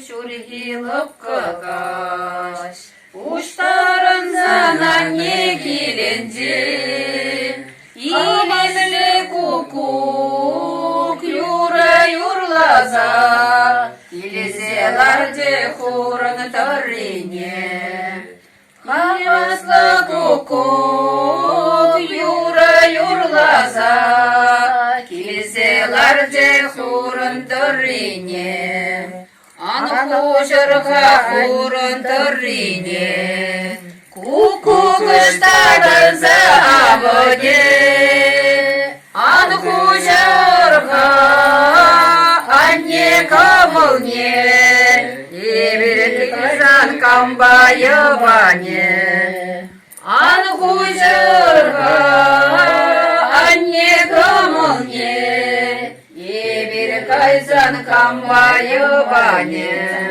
Şurhılıp kakaş Kuşlarından anne gelince İlimli kukuk Yura yurlaza Kiliselerce kurun törine Havasla kukuk Yura yurlaza Kiliselerce kurun törine Anhuşurha kurun törine Kukuk ıştadın zahabode Anhuşurha anne kavulne Ebir kızan kambayı vane Anhuşurha anne kavulne Ebir kızan kambayı vane